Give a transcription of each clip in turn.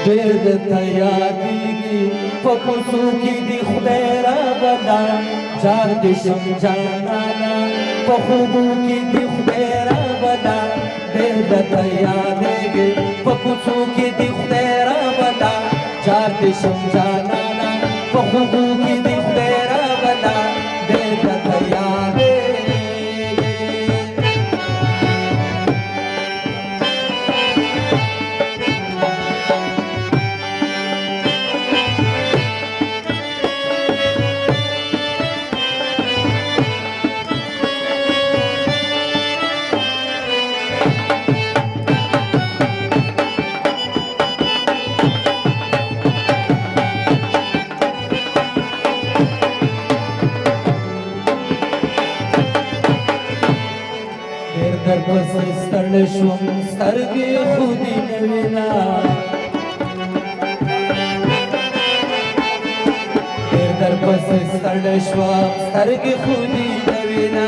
ډېر درته یادېږي په کوڅو کې دې خدای راوله جار دې شم جانانه په خوبو کې دې خدای راوله ډېر درته یادېږي په کوڅو کې دې خدای راوله جار دې شم جانانه په خوبو کې دې خدای راوله ډېر درته یادېږي در پس ستړی شوم سترګې خو دې نه وینا ډېر در پس ستړی شوم سترګې خو دې نه وینا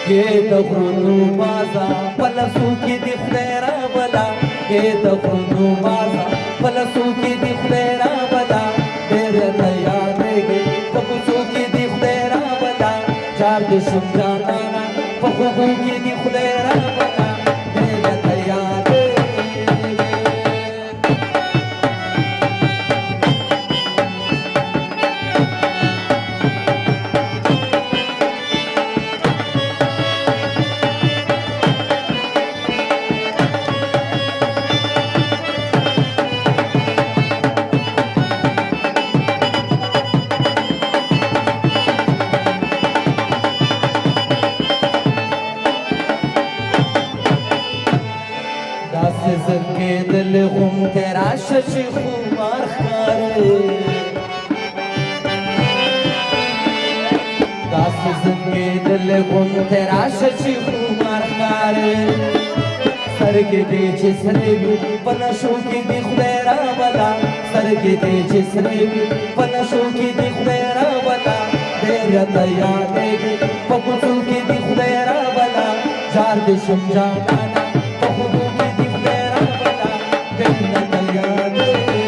کې د غرونو بازا په لاسو کې دې خدای راوله کې د غرونو بازا په لاسو کې دې خدای راوله ډېر راته یادېږي په کوڅو کې دې خدای راوله جار دې شم جانانه په خوبو کې دې خدای راوله ډېر راته یادېږي دل غم تیرا شش خمار خاره داس زنگی دل غم تیرا شش خمار خاره سرگی دی چسری بی پنشو کی دی خدای راولا سرگی دی چسری بی پنشو کی دی خدای راولا دیر یادېږي په کوڅو کې دی خدای راولا جار دې شم جانانه په خوبو کې دی خدای راولا ډېر راته یادېږي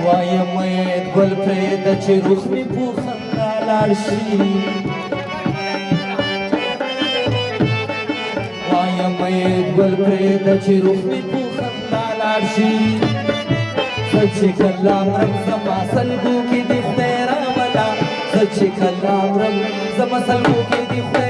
وایم ګل پرېږده چې روح مې په خندا لاړ شي وایم ګل پرېږده چې روح مې په خندا لاړ شي زه چې کله مرم زما سلګو کې دې خدای راولا زه چې کله مرم زما سلګو کې دې خدای